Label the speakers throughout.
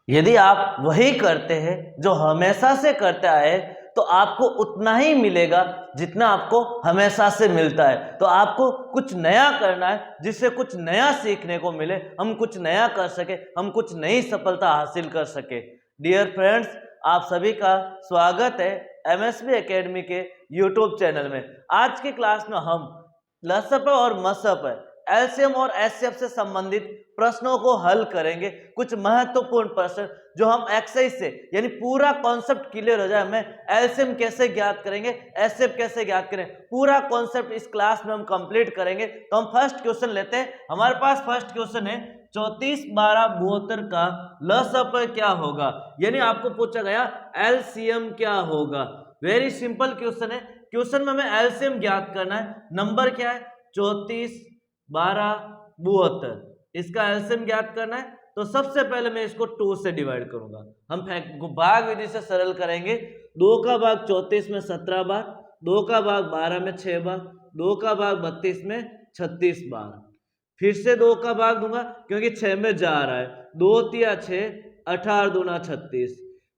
Speaker 1: यदि आप वही करते हैं जो हमेशा से करते आए तो आपको उतना ही मिलेगा जितना आपको हमेशा से मिलता है। तो आपको कुछ नया करना है, जिससे कुछ नया सीखने को मिले, हम कुछ नया कर सके, हम कुछ नई सफलता हासिल कर सके। डियर फ्रेंड्स, आप सभी का स्वागत है एमएसबी एकेडमी के यूट्यूब चैनल में। आज की क्लास में हम लसप और मसप एलसीएम और एचसीएफ से संबंधित प्रश्नों को हल करेंगे। कुछ महत्वपूर्ण प्रश्न जो हम एक्सरसाइज से यानी पूरा कॉन्सेप्ट क्लियर हो जाए, हमें एलसीएम कैसे ज्ञात करेंगे, एचसीएफ कैसे ज्ञात करें, पूरा कॉन्सेप्ट इस क्लास में हम कंप्लीट करेंगे। तो हम फर्स्ट क्वेश्चन लेते हैं। हमारे पास फर्स्ट क्वेश्चन है 34, 12, 72 का लसप क्या होगा, यानी आपको पूछा गया एलसीएम क्या होगा। वेरी सिंपल क्वेश्चन है। क्वेश्चन में हमें एलसीएम ज्ञात करना है। नंबर क्या है 34, 12, 72, इसका एलसीएम ज्ञात करना है। तो सबसे पहले मैं इसको 2 से डिवाइड करूंगा। हम भाग विधि से सरल करेंगे। 2 का भाग 34 में 17 बार, 2 का भाग 12 में 6 बार, 2 का भाग 32 में 36 बार। फिर से 2 का भाग दूंगा क्योंकि 6 में जा रहा है। 2 तिया 6, 18 दूना 36।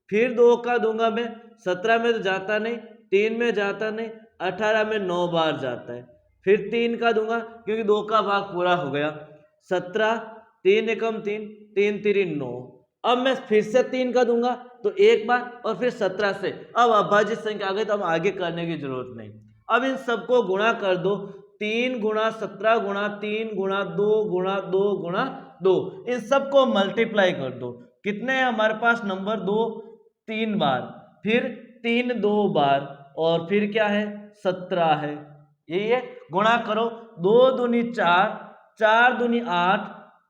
Speaker 1: फिर 2 का दूंगा मैं, 17 में तो जाता नहीं, 3 में जाता नहीं, 18 में 9 बार जाता है। फिर 3 का दूंगा क्योंकि 2 का भाग पूरा हो गया। 17, 3 एकम 3, 3 3 9। अब मैं फिर से 3 का दूंगा तो एक बार, और फिर 17 से। अब अभाज्य संख्या आ गई तो हम आगे करने की जरूरत नहीं। अब इन सबको गुणा कर दो। 3 गुणा 17 गुणा 3 गुणा 2 गुणा 2 गुणा 2, इन सबको मल्टीप्लाई कर दो। कितने हैं हमारे पास नंबर? 2 3 बार, फिर 3 2 बार, और फिर क्या है 17 है। यही है, गुणा करो। 2 दूनी 4, 4 दूनी 8,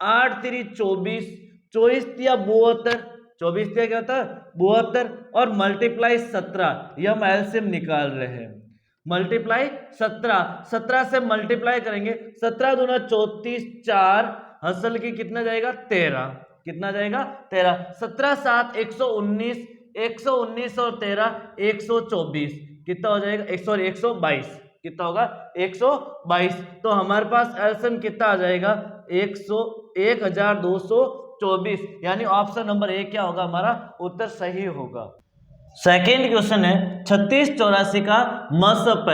Speaker 1: 8 3 24, 24 तिया 72, 24 तिया क्या होता है 72, और मल्टीप्लाई 17, ये हम एलसीएम निकाल रहे हैं। मल्टीप्लाई 17, 17 से मल्टीप्लाई करेंगे। 17 दूना 34, 4 हसल की कितना जाएगा 13, कितना जाएगा 13। 17 7 119, 119 और 13 124, कितना हो जाएगा 122, कितना होगा 122। तो हमारे पास एलसीएम कितना आ जाएगा 1224, यानी ऑप्शन नंबर ए क्या होगा हमारा उत्तर सही होगा। सेकेंड क्वेश्चन है 36 84 का मसप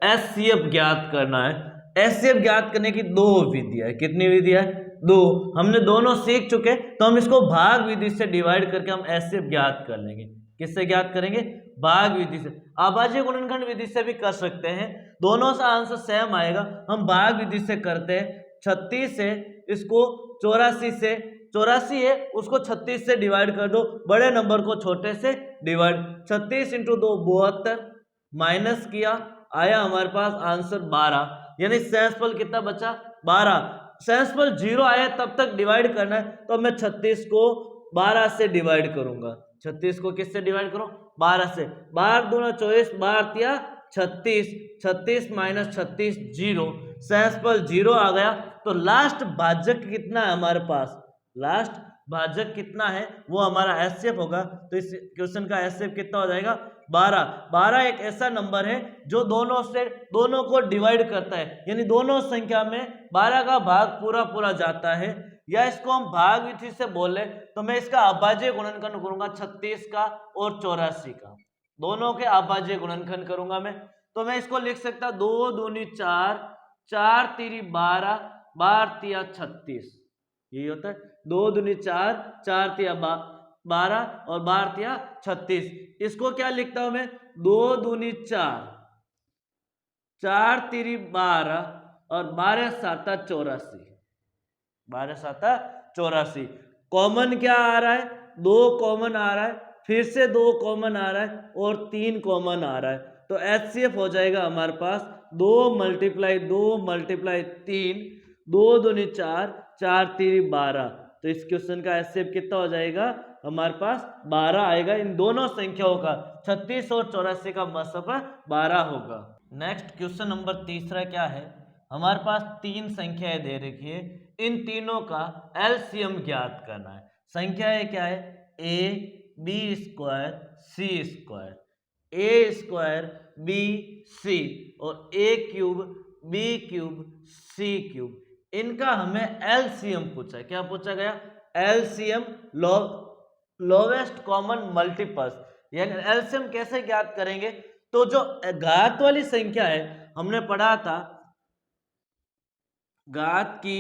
Speaker 1: एचसीएफ ज्ञात करना है। एचसीएफ ज्ञात करने की दो विधियां है। कितनी विधियां है? दो। हमने दोनों सीख चुके, तो हम इसको भाग विधि से डिवाइड करके हम एचसीएफ ज्ञात कर लेंगे। किससे ज्ञात करेंगे? भाग विधि से। अभाज्य गुणनखंड विधि से भी कर सकते हैं, दोनों का आंसर सेम आएगा। हम भाग विधि से करते हैं। 36 से इसको 84 से, 84 है उसको 36 से डिवाइड कर दो, बड़े नंबर को छोटे से डिवाइड। 36 इंटू 2 72, माइनस किया, आया हमारे पास आंसर 12, यानी सेंसफल कितना बचा 12। सेंसफल 0 आया तब तक डिवाइड करना है, तो मैं 36 को 12 से डिवाइड करूंगा। 36 को किससे डिवाइड करूं? 12 से। 12 दूना 24, 12 तिया 36, 36 माइनस 36 0, सेंसफल 0 आ गया। तो लास्ट भाजक कितना है हमारे पास? लास्ट भाजक कितना है वो हमारा एचसीएफ होगा। तो इस क्वेश्चन का एचसीएफ कितना हो जाएगा 12। 12 एक ऐसा नंबर है जो दोनों को डिवाइड करता है, यानी दोनों संख्या में 12 का भाग पूरा पूरा जाता है। या इसको हम भाग विधि से बोले तो मैं इसका अभाज्य गुणनखंड करूंगा 36 का और 84 का, दोनों के अभाज्य गुणनखंड करूंगा मैं। तो मैं इसको लिख सकता 2 दूनी 4, 4 3 12, 12 तिया 36, यही होता है। 2 दूनी 4, 4 तिया 12 और 12 तिया 36। इसको क्या लिखता हूं मैं? 2 दूनी 4, 4 तिरी 12 और 12 7 84, 12 7 84। कॉमन क्या आ रहा है? 2 कॉमन आ रहा है, फिर से 2 कॉमन आ रहा है, और 3 कॉमन आ रहा है। तो एचसीएफ हो जाएगा हमारे पास 2 मल्टीप्लाई 2 मल्टीप्लाई 3, 2 दूनी 4, 4 3 12। तो इस क्वेश्चन का एचसीएफ कितना हो जाएगा हमारे पास 12 आएगा। इन दोनों संख्याओं का 36 और 84 का मसप 12 होगा। नेक्स्ट क्वेश्चन नंबर तीसरा क्या है? हमारे पास 3 संख्याएं दे रखी है, इन तीनों का एलसीएम ज्ञात करना है। संख्याएं क्या है? A b square c square, a square b c, और a cube b cube c cube. इनका हमें एलसीएम पूछा है। क्या पूछा गया? LCM log lowest common multiples, यानी एलसीएम कैसे ज्ञात करेंगे? तो जो घात वाली संख्या है, हमने पढ़ा था घात की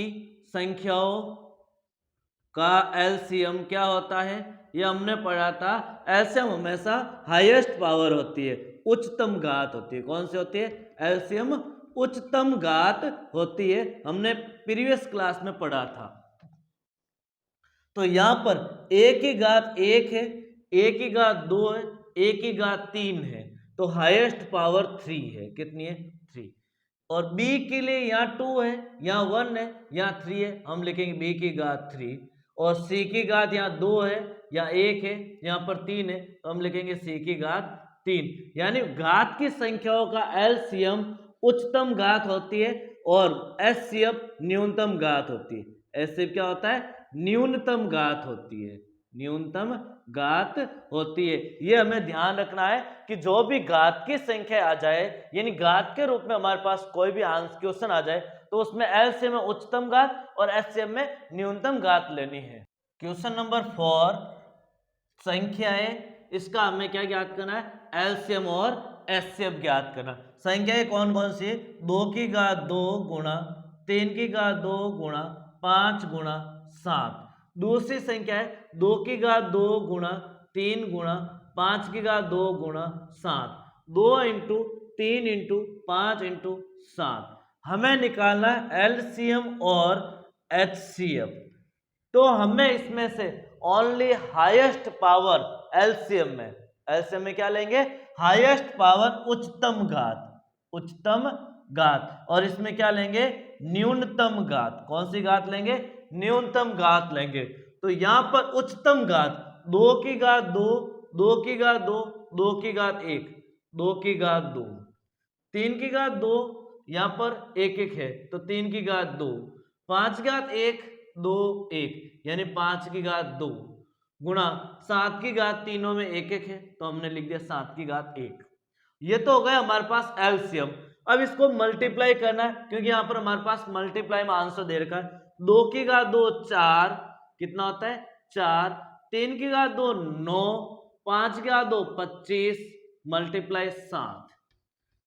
Speaker 1: संख्याओं का एलसीएम क्या होता है, ये हमने पढ़ा था। एलसीएम हमेशा हाईएस्ट पावर होती है, उच्चतम घात होती है। कौन सी होती है? एलसीएम उच्चतम घात होती है, हमने प्रीवियस क्लास में पढ़ा था। तो यहां पर a की घात 1 है, a की घात 2 है, a की घात 3 है, तो हाईएस्ट पावर 3 है। कितनी है? 3। और b के लिए यहाँ 2 है, यहाँ 1 है, यहाँ 3 है, हम लिखेंगे b की घात 3। और c की घात यहाँ 2 है, यहाँ 1 है, यहाँ पर 3 है, तो हम लिखेंगे c की घात 3। यानी घात की संख्याओं का एलसीएम उच्चतम घात होती है और एचसीएफ न्यूनतम घात होती है। एचसीएफ क्या होता है? न्यूनतम घात होती है, न्यूनतम घात होती है। ये हमें ध्यान रखना है कि जो भी घात की संख्या आ जाए, यानी घात के रूप में हमारे पास कोई भी आंसर क्वेश्चन आ जाए, तो उसमें एलसीएम में उच्चतम घात और एचसीएफ में न्यूनतम घात लेनी है। क्वेश्चन नंबर 4, संख्याएं, इसका हमें क्या ज्ञात करना है? एलसीएम और एचसीएफ ज्ञात करना। संख्याएं कौन कौन सी? 2 की घात 2 गुणा 3 की घात 2 गुणा 5 गुणा 7। दूसरी संख्या है 2 की घात 2 गुणा 3 गुणा 5 की घात 2 गुणा 7। 2 इंटू 3 इंटू 5 इंटू 7। हमें निकालना है एलसीएम और एचसीएफ। तो हमें इसमें से ओनली हाईएस्ट पावर एलसीएम में क्या लेंगे? हाईएस्ट पावर उच्चतम घात, उच्चतम घात। और इसमें क्या लेंगे? न्यूनतम घात। कौन सी घात लेंगे? न्यूनतम घात लेंगे। तो यहां पर उच्चतम घात 2 की घात 2, 2 की घात 2, 2 की घात 1, 2 की घात 2, 3 की घात 2, यहां पर 1 1 है, तो 3 की घात 2, 5 की घात 1 2 1, यानी 5 की घात 2 गुणा 7 की घात, तीनों में 1 1 है, तो हमने लिख दिया 7 की घात 1। ये तो हो गया हमारे पास एलसीएम। अब इसको मल्टीप्लाई करना है, क्योंकि यहां पर हमारे पास मल्टीप्लाई में आंसर दे रखा है। 2 की घात 2 4, कितना होता है? 4। 3 की घात 2 9, 5 की घात 2 25, मल्टीप्लाई 7।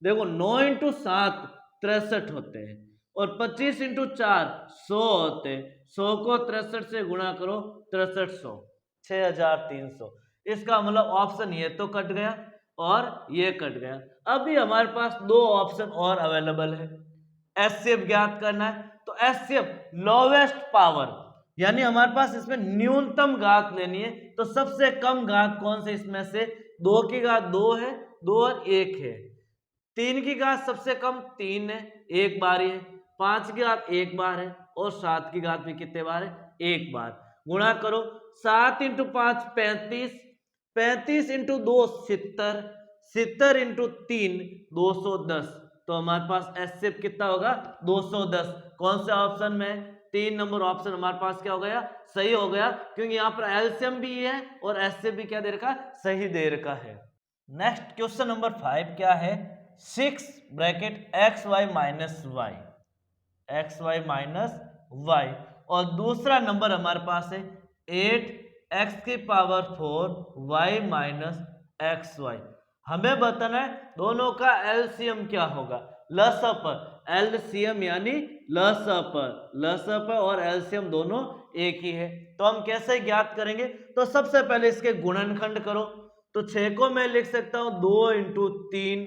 Speaker 1: देखो 9 इंटू 7 63 होते हैं, और 25 इंटू 4 100 होते हैं। 100 को 63 से गुणा करो, 6300, 6300। इसका मतलब ऑप्शन ये तो कट गया और ये कट गया। अभी हमारे पास दो ऑप्शन और अवेलेबल है। एचसीएफ ज्ञात करना है, तो एचसीएफ लोवेस्ट पावर, यानी हमारे पास इसमें न्यूनतम घात लेनी है। तो सबसे कम घात कौन से इसमें से? 2 की घात 2 है, 2 और 1 है। 3 की घात सबसे कम 3 है, एक बार ही है। 5 की घात एक बार है, और 7 की घात भी कितने बार है? एक बार। गुणा करो, 7 इंटू 5 35, 35 इंटू 2 70, 70 इंटू 3 210। तो हमारे पास एचसीएफ कितना होगा? 210। कौन से ऑप्शन में? 3 नंबर ऑप्शन हमारे पास क्या हो गया? सही हो गया, क्योंकि यहाँ पर एलसीएम भी है और एचसीएफ भी क्या दे रखा? सही दे रखा है। नेक्स्ट क्वेश्चन नंबर 5 क्या है? 6 bracket x y minus y, x y minus y. और दूसरा नंबर हमारे पास है 8 एक्स की power 4 y minus x y. हमें बताना है दोनों का एलसीएम क्या होगा। लसअप, एलसीएम यानी लसअप, लसअप और एलसीएम दोनों एक ही है। तो हम कैसे ज्ञात करेंगे? तो सबसे पहले इसके गुणनखंड करो। तो 6 को मैं लिख सकता हूं 2 इंटू 3,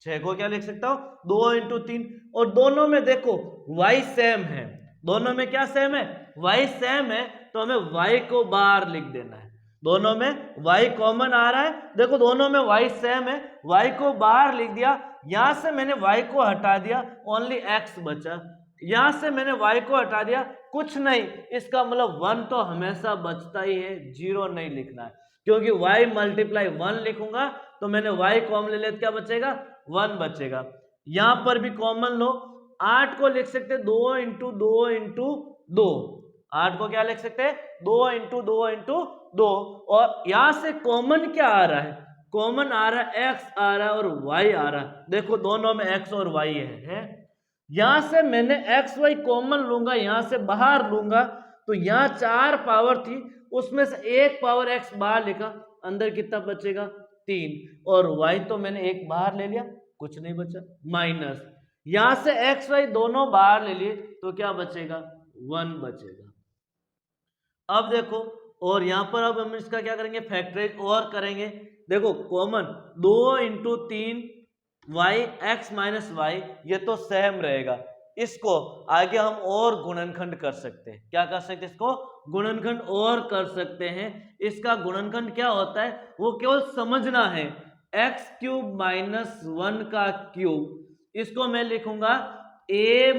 Speaker 1: 6 को क्या लिख सकता हूं? 2 इंटू 3। और दोनों में देखो y सेम है, दोनों में क्या सेम है? y सेम है, तो हमें y को बाहर लिख देना है। दोनों में y कॉमन आ रहा है, देखो दोनों में y सेम है, y को बाहर लिख दिया। यहां से मैंने y को हटा दिया, ओनली x बचा। यहां से मैंने y को हटा दिया, कुछ नहीं। इसका मतलब 1 तो हमेशा बचता ही है, 0 नहीं लिखना है, क्योंकि y मल्टीप्लाई 1 लिखूंगा तो मैंने y कॉमन ले लिया, क्या बचेगा? 1 बचेगा। यहां पर भी कॉमन लो, 8 को लिख सकते 2 इंटू 2 इंटू 2, 8 को क्या लिख सकते हैं? 2 इंटू 2 इंटू 2। और यहां से कॉमन क्या आ रहा है? कॉमन आ रहा है x आ रहा है और y आ रहा है। देखो दोनों में x और y है। यहां से मैंने x y कॉमन लूंगा, यहां से बाहर लूंगा, तो यहां 4 पावर थी उसमें से एक पावर x बाहर लिखा, अंदर कितना बचेगा 3, और y तो मैंने एक बाहर ले लिया, कुछ नहीं बचा, माइनस यहां से x y दोनों बाहर ले लिए तो क्या बचेगा 1 बचेगा। अब देखो, और यहां पर अब हम इसका क्या करेंगे फैक्टराइज और करेंगे। देखो common 2 into 3 y x minus y, ये तो सेम रहेगा। इसको आगे हम और गुणनखंड कर सकते हैं। क्या कर सकते हैं, इसको गुणनखंड और कर सकते हैं। इसका गुणनखंड क्या होता है वो केवल समझना है। एक्स क्यूब माइनस 1 का क्यूब, इसको मैं लिखूंगा a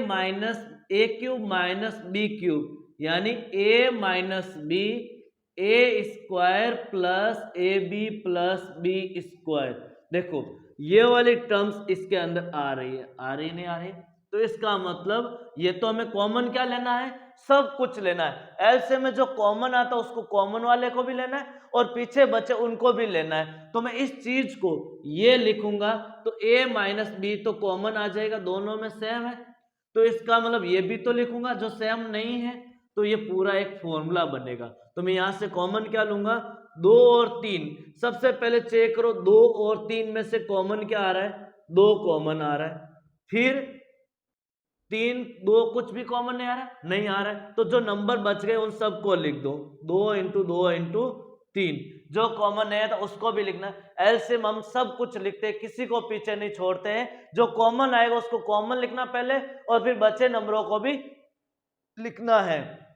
Speaker 1: cube minus b cube, यानी a minus b a square plus a b plus b square. देखो ये वाली टर्म्स इसके अंदर आ रही है, आ रही नहीं आ रही, तो इसका मतलब ये तो हमें कॉमन क्या लेना है, सब कुछ लेना है। एलसीएम में जो कॉमन आता है उसको कॉमन वाले को भी लेना है और पीछे बचे उनको भी लेना है। तो मैं इस चीज को ये लिखूंगा, तो a माइनस बी तो कॉमन आ जाएगा, दोनों में सेम है, तो इसका मतलब ये भी तो लिखूंगा जो सेम नहीं है, तो ये पूरा एक फॉर्मूला बनेगा। तो मैं यहां से कॉमन क्या लूंगा 2 और 3। सबसे पहले चेक करो 2 और 3 में से कॉमन क्या आ रहा है, 2 कॉमन आ रहा है, फिर 3 2 कुछ भी कॉमन नहीं आ रहा है, नहीं आ रहा है, तो जो नंबर बच गए उन सबको लिख दो, 2 इंटू 2 इंटू 3, जो कॉमन है तो उसको भी लिखना है। एलसीएम हम सब कुछ लिखते हैं, किसी को पीछे नहीं छोड़ते हैं, जो कॉमन आएगा उसको कॉमन लिखना पहले और फिर बचे नंबरों को भी लिखना है।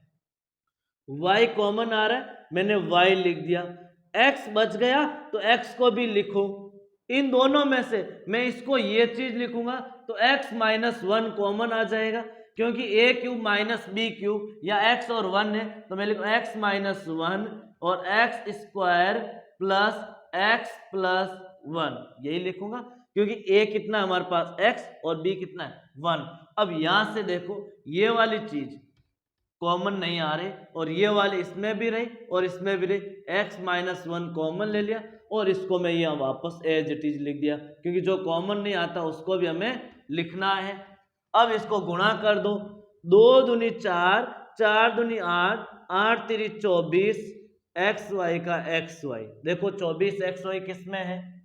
Speaker 1: y कॉमन आ रहा है, मैंने y लिख दिया, x बच गया तो x को भी लिखो। इन दोनों में से मैं इसको ये चीज लिखूंगा तो x माइनस 1 कॉमन आ जाएगा, क्योंकि a cube minus b cube या x और 1 है, तो मैं लिखूँ x माइनस 1 और x square plus x plus 1, यही लिखूंगा, क्योंकि a कितना है हमारे पास x और b कितना है 1। अब यहां से देखो ये वाली चीज कॉमन नहीं आ रहे और ये वाले इसमें भी रही और इसमें भी रही, x माइनस 1 कॉमन ले लिया और इसको मैं यहाँ वापस एज इट इज लिख दिया, क्योंकि जो कॉमन नहीं आता उसको भी हमें लिखना है। अब इसको गुणा कर दो, 2 दूनी 4, 4 दूनी 8, 8 तिरी 24, एक्स वाई का एक्स वाई, देखो 24 एक्स वाई किस में है,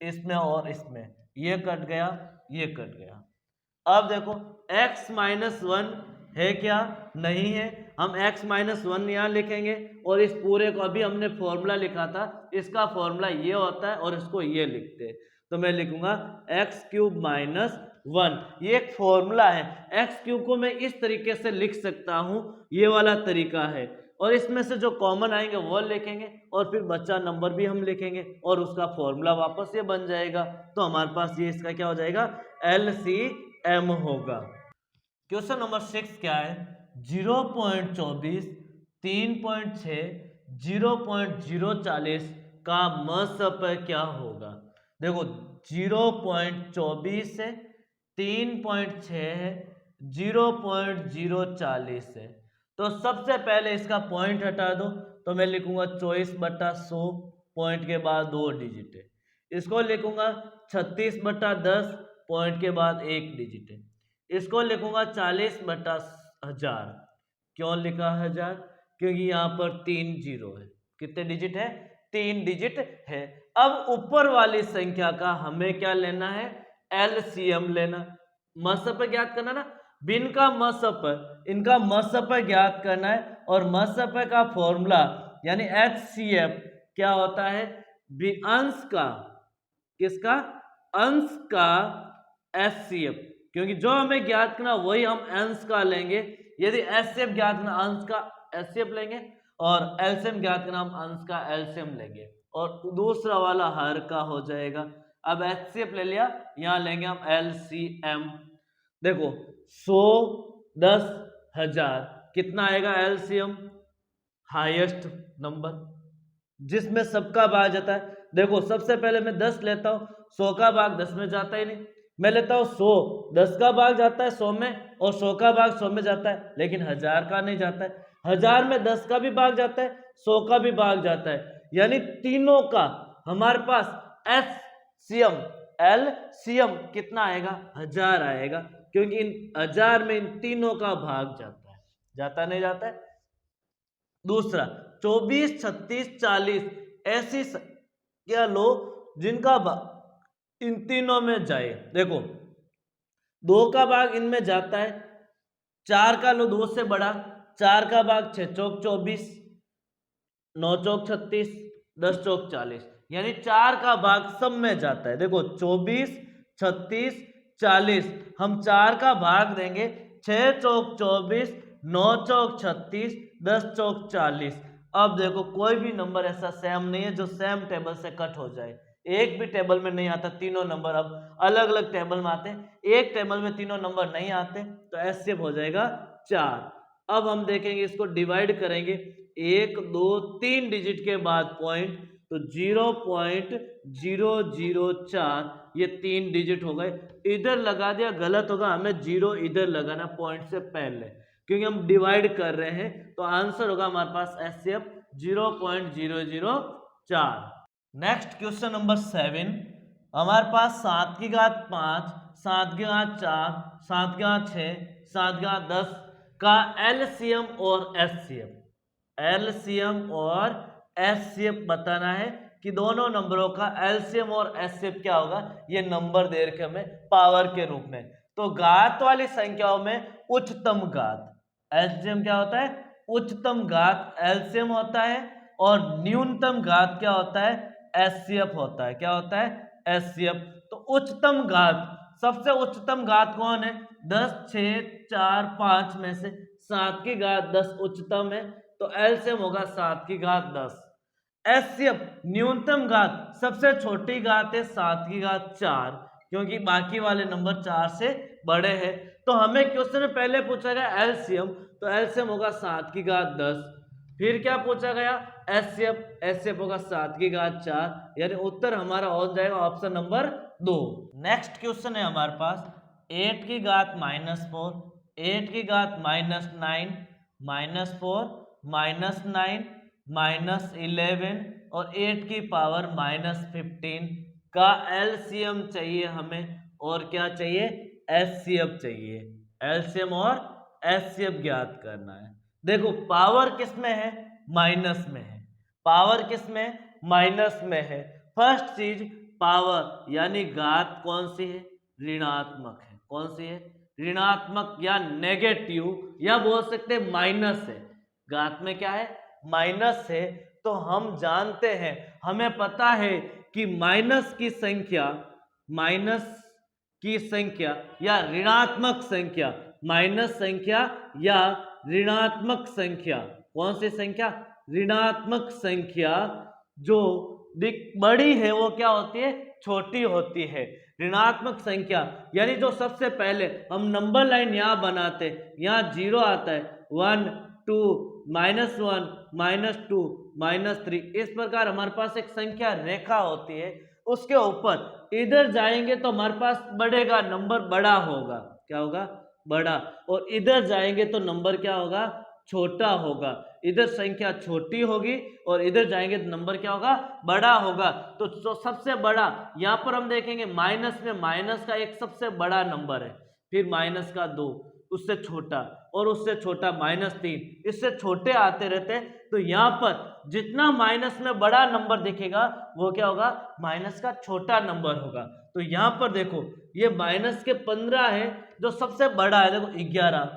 Speaker 1: इसमें और इसमें, ये कट गया ये कट गया। अब देखो x माइनस 1 है क्या, नहीं है, हम x माइनस 1 यहाँ लिखेंगे और इस पूरे को अभी हमने फॉर्मूला लिखा था, इसका फॉर्मूला ये होता है और इसको ये लिखते हैं, तो मैं लिखूंगा एक्स क्यूब माइनस 1, ये एक फॉर्मूला है। एक्स क्यूब को मैं इस तरीके से लिख सकता हूं, ये वाला तरीका है, और इसमें से जो कॉमन आएंगे वो लिखेंगे और फिर बच्चा नंबर भी हम लिखेंगे और उसका फॉर्मूला वापस ये बन जाएगा। तो हमारे पास ये इसका क्या हो जाएगा LCM होगा। क्वेश्चन नंबर 6 क्या है, 0.24 3.6 0.040 का मसप क्या होगा। देखो 0.24 है, 3.6 है, 0.040 है, तो सबसे पहले इसका पॉइंट हटा दो, तो मैं लिखूंगा 24/100, पॉइंट के बाद 2 डिजिट है। इसको लिखूंगा 36/10, पॉइंट के बाद 1 डिजिट है। इसको लिखूंगा 40/1000, क्यों लिखा 1000, क्योंकि यहाँ पर 3 जीरो है, कितने डिजिट है 3 डिजिट है। अब ऊपर वाली संख्या का हमें क्या लेना है LCM लेना, मसप ज्ञात करना ना, बिन का मसप इनका मसप ज्ञात करना है, और मसप का फॉर्मूला यानी HCF क्या होता है, अंश का, किसका अंश का HCF, क्योंकि जो हमें ज्ञात करना वही हम अंश का लेंगे। यदि HCF ज्ञात करना अंश का HCF लेंगे और LCM ज्ञात करना हम अंश का LCM लेंगे, और दूसरा वाला हर का हो जाएगा। अब HCF ले लिया, यहां लेंगे हम LCM। देखो 100 10 1000 कितना आएगा LCM, हाईएस्ट नंबर जिसमें सबका भाग जाता है। देखो सबसे पहले मैं 10 लेता हूं, 100 का भाग 10 में जाता ही नहीं, मैं लेता हूं 100, 10 का भाग जाता है 100 में और 100 का भाग 100 में जाता है, लेकिन 1000 का नहीं जाता है। 1000 में 10 का भी भाग जाता है, 100 का भी भाग जाता है, यानी तीनों का हमारे पास LCM कितना आएगा 1000 आएगा, क्योंकि इन 1000 में इन तीनों का भाग जाता है, जाता नहीं जाता है। दूसरा 24, 36, 40 ऐसी संख्या लो जिनका भाग इन तीनों में जाए। देखो 2 का भाग इनमें जाता है, 4 का लो 2 से बड़ा, 4 का भाग 6 चौक 24, 9 चौक 36, 10 चौक 40, यानी 4 का भाग सब में जाता है। देखो 24, 36, 40 हम 4 का भाग देंगे, 6 चौक 24, 9 चौक 36, 10 चौक 40। अब देखो कोई भी नंबर ऐसा सेम नहीं है जो सेम टेबल से कट हो जाए। एक भी टेबल में नहीं आता, तीनों नंबर अब अलग अलग टेबल में आते हैं। एक टेबल में तीनों नंबर नहीं आते तो ऐसे हो जाएगा 4। अब हम देखेंगे इसको डिवाइड करेंगे, 1, 2, 3 डिजिट के बाद पॉइंट, तो 0.004 ये 3 डिजिट हो गए। इधर लगा दिया गलत होगा, हमें 0 इधर लगाना पॉइंट से पहले, क्योंकि हम डिवाइड कर रहे हैं। तो आंसर होगा हमारे पास एचसीएफ 0.004। नेक्स्ट क्वेश्चन नंबर 7, हमारे पास 7 की घात 5, 7 की घात 4, 7 की घात 6, 7 की घात 10 का एलसीएम और एचसीएफ, एलसीएम और एचसीएफ बताना है कि दोनों नंबरों का एलसीएम और एचसीएफ क्या होगा। ये नंबर दे रखे हमें पावर के रूप में। तो घात वाली संख्याओं में उच्चतम घात एलसीएम क्या होता है, उच्चतम घात एलसीएम होता है, और न्यूनतम घात क्या होता है, एचसीएफ होता है। क्या होता है, एचसीएफ। तो उच्चतम घात, सबसे उच्चतम घात कौन है, 10, 6, 4, 5 में से 7 की घात 10 उच्चतम है, तो एलसीएम होगा 7 की घात 10। एचसीएफ न्यूनतम घात, सबसे छोटी घात है 7 की घात 4, क्योंकि बाकी वाले नंबर 4 से बड़े हैं। तो हमें क्वेश्चन में पहले पूछा गया एलसीएम, तो एलसीएम होगा 7 की घात 10। फिर क्या पूछा गया, एचसीएफ, एचसीएफ होगा 7 की घात 4, यानी उत्तर हमारा हो जाएगा ऑप्शन नंबर 2। नेक्स्ट क्वेश्चन है हमारे पास 8 की घात -4, 8 की घात -9, -4, -9, -11 और 8 की पावर -15 का एलसीएम चाहिए हमें, और क्या चाहिए, एचसीएफ चाहिए। एलसीएम और एचसीएफ ज्ञात करना है। देखो पावर किस में है, माइनस में है। पावर किस में, माइनस में है। फर्स्ट चीज पावर यानी घात कौन सी है, ऋणात्मक है। कौन सी है, ऋणात्मक या नेगेटिव, या बोल सकते हैं माइनस है। घात में क्या है, माइनस है। तो हम जानते हैं, हमें पता है कि माइनस की संख्या, माइनस की संख्या या ऋणात्मक संख्या, माइनस संख्या या ऋणात्मक संख्या, कौन सी संख्या, ऋणात्मक संख्या जो बड़ी है वो क्या होती है, छोटी होती है। ऋणात्मक संख्या यानी जो सबसे पहले हम नंबर लाइन यहां बनाते, यहां 0 आता है, 1, 2, -1, -2, -3, इस प्रकार हमारे पास एक संख्या रेखा होती है। उसके ऊपर इधर जाएंगे तो हमारे पास बढ़ेगा, नंबर बड़ा होगा। क्या होगा, बड़ा। और इधर जाएंगे तो नंबर क्या होगा, छोटा होगा। इधर संख्या छोटी होगी और इधर जाएंगे तो नंबर क्या होगा, बड़ा होगा। तो सबसे बड़ा यहां पर हम देखेंगे, माइनस में माइनस का एक सबसे बड़ा नंबर है, फिर माइनस का 2, उससे छोटा, और उससे छोटा -3, इससे छोटे आते रहते हैं। तो यहाँ पर जितना माइनस में बड़ा नंबर दिखेगा वो क्या होगा, माइनस का छोटा नंबर होगा। तो यहाँ पर देखो ये माइनस के 15 है जो सबसे बड़ा है। देखो 11,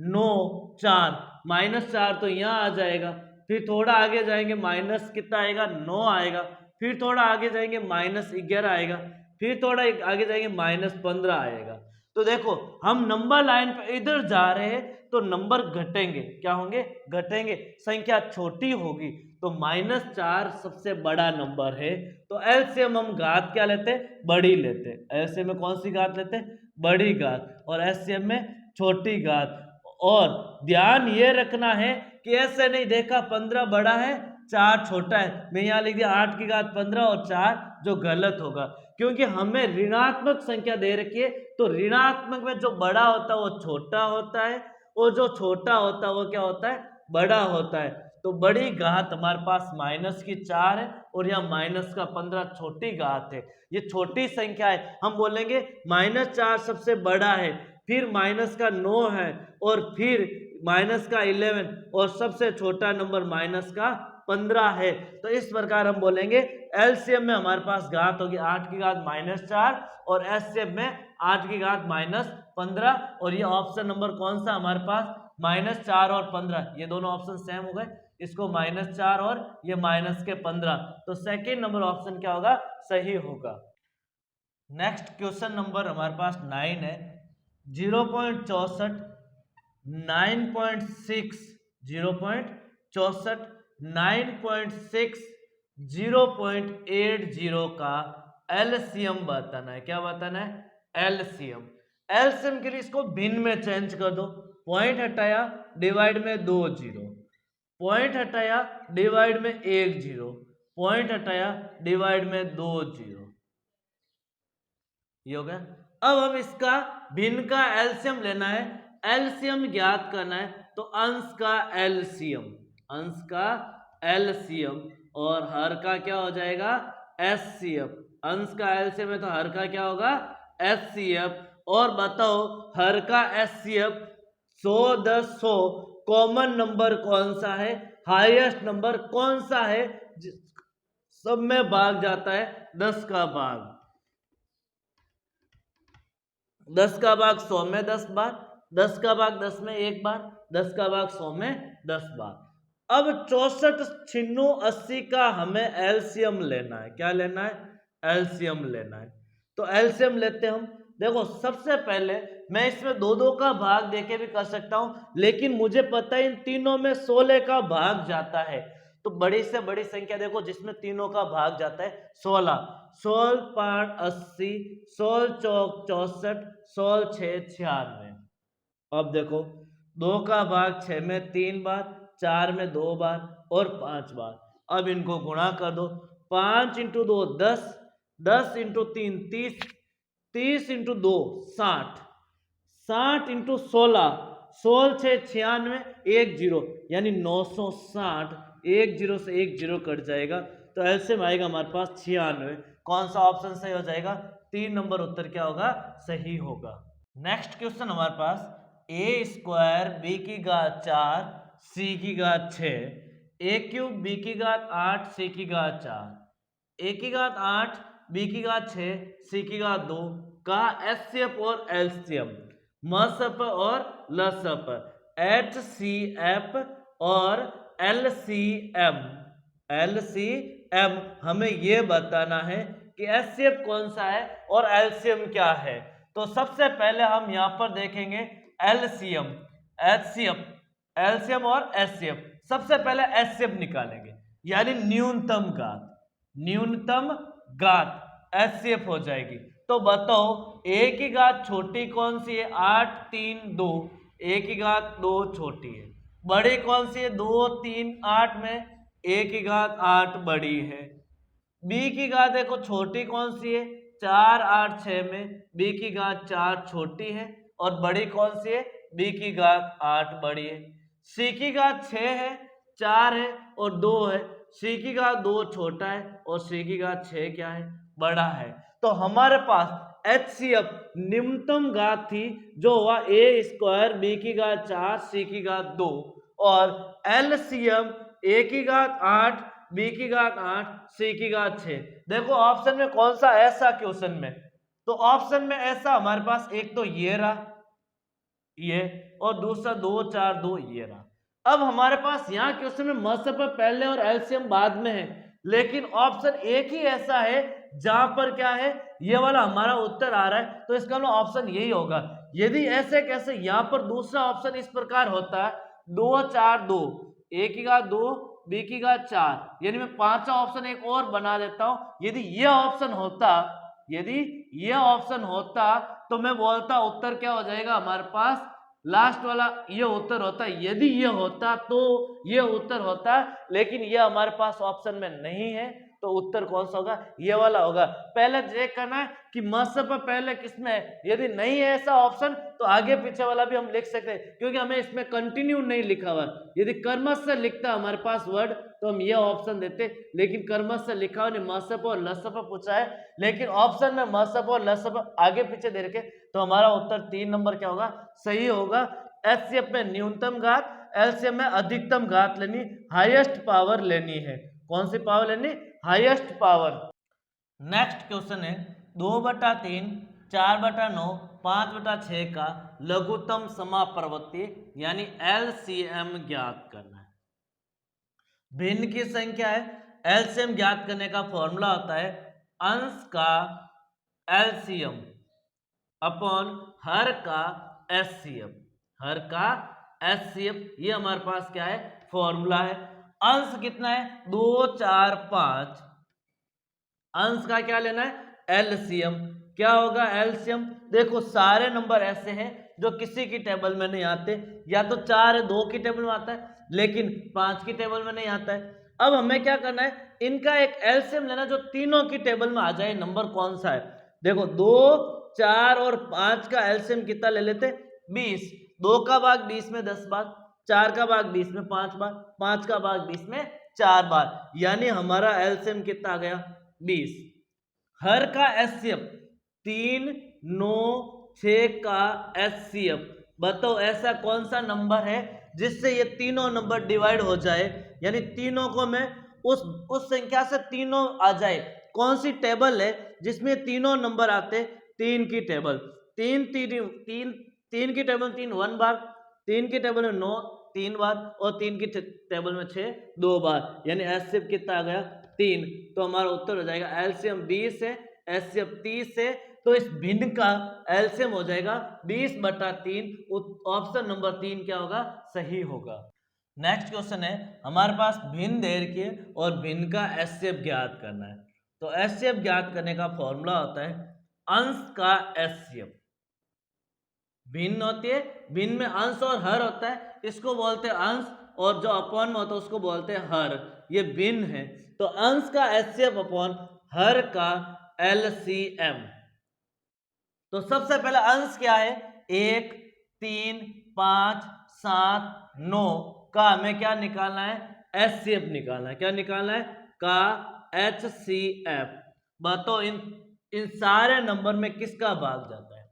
Speaker 1: 9, 4, -4 तो यहाँ आ जाएगा। फिर थोड़ा आगे जाएंगे माइनस कितना आएगा, 9 आएगा। फिर थोड़ा आगे जाएंगे -11 आएगा। फिर थोड़ा आगे जाएंगे -15 आएगा। तो देखो हम नंबर लाइन पे इधर जा रहे हैं तो नंबर घटेंगे। क्या होंगे, घटेंगे। संख्या छोटी होगी तो -4 सबसे बड़ा नंबर है। तो एलसीएम हम घात क्या लेते, बड़ी लेते। एलसीएम में कौन सी घात लेते, बड़ी घात, और एचसीएफ में छोटी घात। और ध्यान ये रखना है कि ऐसे नहीं देखा 15 बड़ा है 4 छोटा है, मैं यहाँ लिख दिया 8 की घात 15 और 4, जो गलत होगा। क्योंकि हमें ऋणात्मक संख्या दे रखी है, तो ऋणात्मक में जो बड़ा होता है वो छोटा होता है, और जो छोटा होता है वो क्या होता है, बड़ा होता है। तो बड़ी घात हमारे पास माइनस की 4 है, और यहाँ माइनस का 15 छोटी घात है। ये छोटी संख्या है, हम बोलेंगे -4 सबसे बड़ा है, फिर माइनस का 9 है, और फिर माइनस का 11 और सबसे छोटा नंबर माइनस का 15 है। तो इस प्रकार हम बोलेंगे एलसीएम में हमारे पास घात होगी 8 की घात -4 और एचसीएफ में 8 की घात -15। और ये ऑप्शन नंबर कौन सा हमारे पास -4 और 15, ये दोनों ऑप्शन सेम हो गए, इसको -4 और ये -15। तो सेकेंड नंबर ऑप्शन क्या होगा, सही होगा। नेक्स्ट क्वेश्चन नंबर हमारे पास 9 है। 0.64 9.6 0.64 9.6 0.80 का एलसीएम बताना है। क्या बताना है, एलसीएम। एलसीएम के लिए इसको भिन्न में चेंज कर दो, पॉइंट हटाया डिवाइड में 2 जीरो, पॉइंट हटाया डिवाइड में 1 जीरो, पॉइंट हटाया डिवाइड में 2 जीरो, ये हो गया। अब हम इसका भिन्न का एलसीएम लेना है, एलसीएम ज्ञात करना है। तो अंश का एलसीएम, अंश का एलसीएम और हर का क्या हो जाएगा, एचसीएफ। अंश का एलसीएम है तो हर का क्या होगा, एचसीएफ। और बताओ हर का एचसीएफ 100 10 100 कॉमन नंबर कौन सा है, हाईएस्ट नंबर कौन सा है, सब में भाग जाता है 10 का भाग, 10 का भाग 100 में 10 बार, 10 का भाग 10 में 1 बार, 10 का भाग 100 में 10 बार। अब 64 96 80 का हमें एलसीएम लेना है। क्या लेना है, एलसीएम लेना है। तो एलसीएम लेते हैं हम। देखो सबसे पहले मैं इसमें 2 का भाग देके भी कर सकता हूं, लेकिन मुझे पता है इन तीनों में 16 का भाग जाता है। तो बड़ी से बड़ी संख्या देखो जिसमें तीनों का भाग जाता है 16, 16 5 80, 16 चौक 64, 16 6 96। अब देखो 2 का भाग 6 में 3 बार, 4 में 2 बार और 5 बार। अब इनको गुणा कर दो, 5 × 2 10, 10 × 3 30, 30 × 2 60, 60 × 16, 16 6 96, 1 जीरो यानी 960, 1 जीरो से 1 जीरो कट जाएगा। तो एलसीएम आएगा हमारे पास 96। कौन सा ऑप्शन सही हो जाएगा, 3 नंबर उत्तर क्या होगा, सही होगा। नेक्स्ट क्वेश्चन हमारे पास a² b की घात 4 c की घात 6 a³ b की घात 8 c की घात 4 a की घात 8 b की घात 6 c की घात 2 का एचसीएफ और एलसीएम, मसप और लसप, एचसीएफ और एलसीएम। एलसीएम हमें यह बताना है कि एचसीएफ कौन सा है और एलसीएम क्या है। तो सबसे पहले हम यहां पर देखेंगे एलसीएम, एचसीएफ, एलसीएम और एचसीएफ। सबसे पहले एचसीएफ निकालेंगे यानी न्यूनतम घात, न्यूनतम घात एचसीएफ हो जाएगी। तो बताओ a की घात छोटी कौन सी है, 8 3 2, a की घात 2 छोटी है। बड़ी कौन सी है, 2 3 8 में a की घात 8 बड़ी है। b की घात देखो छोटी कौन सी है, 4 8 6 में b की घात 4 छोटी है और बड़ी कौन सी है, b की घात 8 बड़ी है। c की घात 6 है, 4 है और 2 है। c की घात 2 छोटा है और c की घात 6 क्या है, बड़ा है। तो हमारे पास एचसीएफ न्यूनतम घात थी जो हुआ a² b की घात 4 c की घात 2 और एलसीएम a की घात 8 b की घात 8 c की घात 6। देखो ऑप्शन में कौन सा ऐसा क्वेश्चन में, तो ऑप्शन में ऐसा हमारे पास एक तो ये रहा, ये, और दूसरा 2 4 2 ये रहा। अब हमारे पास यहाँ क्वेश्चन में मसप पहले और एलसीएम बाद में है, लेकिन ऑप्शन एक ही ऐसा है जहां पर क्या है, ये वाला हमारा उत्तर आ रहा है। तो इसका ऑप्शन यही होगा। यदि ऐसे कैसे यहाँ पर दूसरा ऑप्शन इस प्रकार होता है 2 4 2, a की घात 2 b की घात 4, यानी मैं 5वां ऑप्शन एक और बना देता हूं। यदि ये ऑप्शन होता, यदि ये ऑप्शन होता तो मैं बोलता उत्तर क्या हो जाएगा हमारे पास, लास्ट वाला ये उत्तर होता। यदि ये होता तो ये उत्तर होता, लेकिन ये हमारे पास ऑप्शन में नहीं है। तो उत्तर कौन सा होगा, ये वाला होगा। पहले चेक करना है कि मसप पहले किसमें है। यदि नहीं है ऐसा ऑप्शन तो आगे पीछे वाला भी हम लिख सकते हैं, क्योंकि हमें इसमें कंटिन्यू नहीं लिखा हुआ। यदि कर्मश से लिखता हमारे पास वर्ड तो हम ये ऑप्शन देते, लेकिन कर्मश से लिखा हुआ नहीं, मसप और लसप पूछा है, लेकिन ऑप्शन में मसप और लसप आगे पीछे दे रखे, तो हमारा उत्तर 3 नंबर क्या होगा, सही होगा। एचसीएफ में न्यूनतम घात, एलसीएम में अधिकतम घात लेनी, हाईएस्ट पावर लेनी है। कौन सी पावर लेनी? Highest power. नेक्स्ट क्वेश्चन है 2/3, 4/9, 5/6 का लघुत्तम समाप्रवृत्ति यानी एलसीएम ज्ञात करना है। भिन्न की संख्या है, एलसीएम ज्ञात करने का फॉर्मूला होता है अंश का एलसीएम अपॉन हर का एचसीएफ। हर का एचसीएफ, ये हमारे पास क्या है? फॉर्मूला है। अंश कितना है? 2, 4, 5। अंश का क्या लेना है? एलसीएम। क्या होगा एलसीएम? देखो सारे नंबर ऐसे हैं जो किसी की टेबल में नहीं आते, या तो 4 है 2 की टेबल में आता है, लेकिन 5 की टेबल में नहीं आता है। अब हमें क्या करना है? इनका एक एलसीएम लेना जो तीनों की टेबल में आ जाए। नंबर कौन सा है? देखो 2, 4 और 5 का एलसीएम कितना ले लेते? 20। 2 का भाग 20 में 10 बार, 4 का भाग 20 में 5 बार, 5 का भाग 20 में 4 बार, यानी हमारा एलसीएम कितना आ गया? 20। हर का एचसीएफ 3, 9, 6 का एचसीएफ। बताओ ऐसा कौन सा नंबर है जिससे ये तीनों नंबर डिवाइड हो जाए, यानी तीनों को मैं उस संख्या से तीनों आ जाए। कौन सी टेबल है जिसमें तीनों नंबर आते? 3 की टेबल। 3 की टेबल 3 1 बार, 3 की टेबल में 9 3 बार, और 3 की टेबल में 6 2 बार, यानी एचसीएफ कितना आ गया? 3। तो हमारा उत्तर हो जाएगा एलसीएम 20 है, एचसीएफ 30 है, तो इस भिन्न का एलसीएम हो जाएगा 20/3। ऑप्शन नंबर 3 क्या होगा? सही होगा। नेक्स्ट क्वेश्चन है हमारे पास भिन्न दैर्घ्य और भिन्न का एचसीएफ ज्ञात करना है। तो एचसीएफ ज्ञात करने का फॉर्मूला होता है अंश का एचसीएफ। भिन्न होती है, भिन्न में अंश और हर होता है, इसको बोलते हैं अंश, और जो अपॉन में होता है उसको बोलते हैं हर। ये भिन्न है, तो अंश का एचसीएफ अपॉन हर का एलसीएम। तो सबसे पहले अंश क्या है? 1, 3, 5, 7, 9 का हमें क्या निकालना है? एचसीएफ निकालना है। क्या निकालना है? का एचसीएफ। बताओ इन सारे नंबर में किसका भाग जाता है?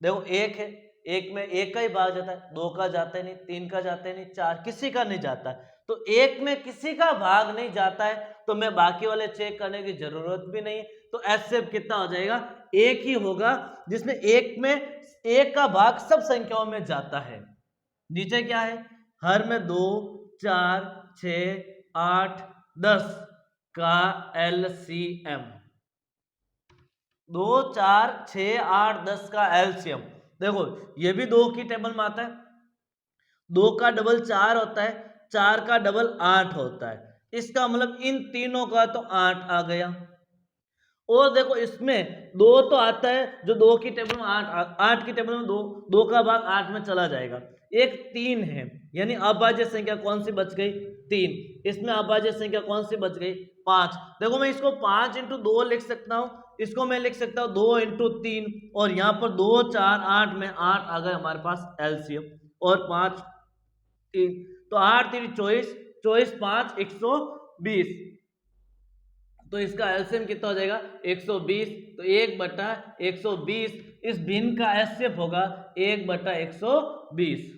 Speaker 1: देखो 1 है, 1 में 1 का ही भाग जाता है, 2 का जाता है नहीं, 3 का जाता है नहीं, 4 किसी का नहीं जाता है। तो 1 में किसी का भाग नहीं जाता है, तो मैं बाकी वाले चेक करने की जरूरत भी नहीं है। तो एचसीएफ कितना हो जाएगा? 1 ही होगा, जिसमें 1 का भाग सब संख्याओं में जाता है। नीचे क्या है? हर में 2, 4, 6, 8, 10 का एलसीएम। 2, 4, 6, 8, 10 का एलसीएम। देखो ये भी 2 की टेबल में आता है, 2 का डबल 4 होता है, 4 का डबल 8 होता है। इसका मतलब इन तीनों का तो 8 आ गया। और देखो इसमें 2 तो आता है, जो 2 की टेबल में 8 की टेबल में 2 का भाग 8 में चला जाएगा। एक 3 है, यानी अभाज्य संख्या कौन सी बच गई? 3। इसमें अभाज्य संख्या कौन सी बच गई? 5। देखो मैं इसको 5 × 2 लिख सकता हूँ, इसको मैं लिख सकता हूँ 2 × 3, और यहाँ पर 2, 4, 8 में 8 आ गए हमारे पास एलसीएम, और 5 3, तो 8 3 24, 24 5 120। तो इसका एलसीएम कितना हो जाएगा? 120। तो 1/120 इस भिन्न का एचसीएफ होगा 1/120।